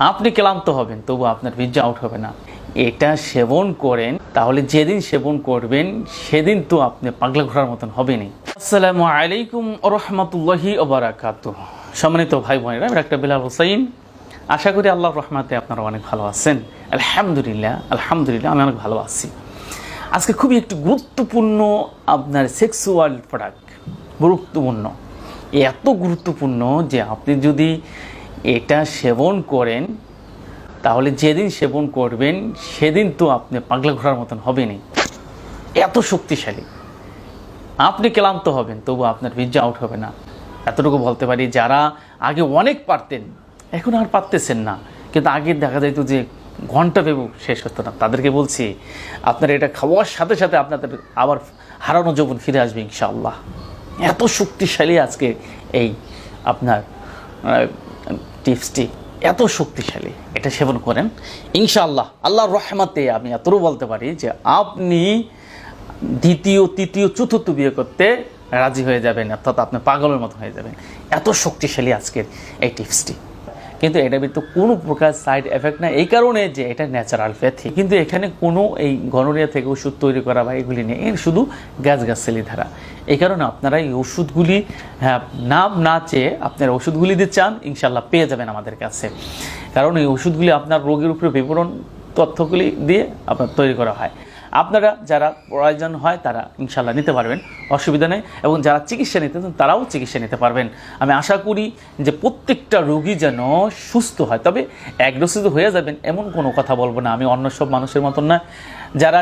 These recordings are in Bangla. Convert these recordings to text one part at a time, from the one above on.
আপনি ক্লান্ত হবেন তবু আপনার বীর্য আউট হবে না। এটা সেবন করেন তাহলে যেদিন সেবন করবেন সেদিন তো আপনি পাগলা ঘোড়ার মতন হবেনই। আসসালামু আলাইকুম ওয়া রাহমাতুল্লাহি ওয়া বারাকাতুহু। সম্মানিত ভাই বোনেরা, আমি ডাক্তার বিলাল হোসাইন। আশা করি আল্লাহর রহমতে আপনারা অনেক ভালো আছেন। আলহামদুলিল্লাহ আমি অনেক ভালো আছি। আজকে খুবই একটি গুরুত্বপূর্ণ আপনার সেক্সুয়াল প্রোডাক্ট, গুরুত্বপূর্ণ, এত গুরুত্বপূর্ণ যে আপনি যদি এটা সেবন করেন তাহলে যেদিন সেবন করবেন সেদিন তো আপনি পাগলা ঘোড়ার মতন হবেনই। এত শক্তিশালী। আপনি ক্লান্ত হবেন তবু আপনার বীর্য আউট হবে না। এতটুকু বলতে পারি, যারা আগে অনেক পারতেন এখন আর পারতেছেন না, কিন্তু আগে দেখা যাইতো যে ঘন্টা ভেবে শেষ হতো না, তাদেরকে বলছি আপনার এটা খাওয়ার সাথে সাথে আপনাদের আবার হারানো যৌবন ফিরে আসবে ইনশাআল্লাহ। এত শক্তিশালী আজকে এই আপনার টিপসটি, এত শক্তিশালী। এটা সেবন করেন ইনশাআল্লাহ, আল্লাহর রহমতে আমি এতটুকু বলতে পারি যে আপনি দ্বিতীয়, তৃতীয়, চতুর্থ বিয়ে করতে রাজি হয়ে যাবেন, অর্থাৎ আপনি পাগলের মতো হয়ে যাবেন। এত শক্তিশালী আজকের এই টিপসটি। কিন্তু এটা কিন্তু কোনো প্রকার সাইড এফেক্ট না, এই কারণে যে এটা ন্যাচারাল প্যাথি। কিন্তু এখানে কোনো এই গনোরিয়া থেকে ওষুধ তৈরি করা বা এগুলি নেই, এর শুধু গাছগাছালি ধারা। এই কারণে আপনারা এই ওষুধগুলি নাম না চেয়ে আপনারা ওষুধগুলি দিয়ে চান, ইনশাল্লাহ পেয়ে যাবেন আমাদের কাছে। কারণ এই ওষুধগুলি আপনার রোগের উপরে বিবরণ তথ্যগুলি দিয়ে আপনার তৈরি করা হয়। আপনারা যারা প্রয়োজন হয় তারা ইনশাল্লাহ নিতে পারবেন, অসুবিধা নেই। এবং যারা চিকিৎসা নিতে চান তারাও চিকিৎসা নিতে পারবেন। আমি আশা করি যে প্রত্যেকটা রোগী যেন সুস্থ হয়। তবে এক ডোজে হয়ে যাবেন এমন কোনো কথা বলবো না। আমি অন্য সব মানুষের মতন না, যারা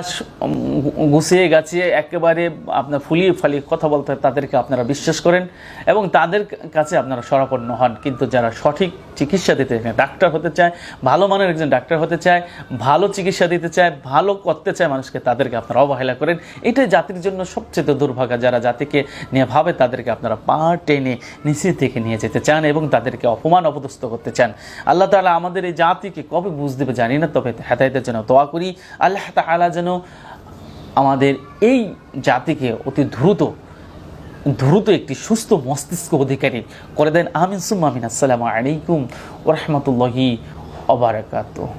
গুছিয়ে গাছিয়ে একেবারে আপনার ফুলিয়ে ফালিয়ে কথা বলতে হয় তাদেরকে আপনারা বিশ্বাস করেন এবং তাদের কাছে আপনারা শরণাপন্ন হন। কিন্তু যারা সঠিক চিকিৎসা দিতে চায়, ডাক্তার হতে চায়, ভালো মানের একজন ডাক্তার হতে চায়, ভালো চিকিৎসা দিতে চায়, ভালো করতে চায় মানুষকে, তাদেরকে আপনারা অবহেলা করেন। এটাই জাতির জন্য সবচেয়ে দুর্ভাগ্য। যারা জাতিকে নিয়ে ভাবে তাদেরকে আপনারা পা টেনে নিচে থেকে নিয়ে যেতে চান এবং তাদেরকে অপমান অপদস্থ করতে চান। আল্লাহ তাআলা আমাদের এই জাতিকে কবে বুঝ দেবে জানি না, তবে হেদায়েতের জন্য দোয়া করি। আল্লাহ তাআলা যেন আমাদের এই জাতিকে অতি দ্রুত একটি সুস্থ মস্তিষ্ক অধিকারী করে দেন। আমিন সুম্মা আমিন। আসসালামু আলাইকুম ওয়া রাহমাতুল্লাহি ওয়া বারাকাতুহু।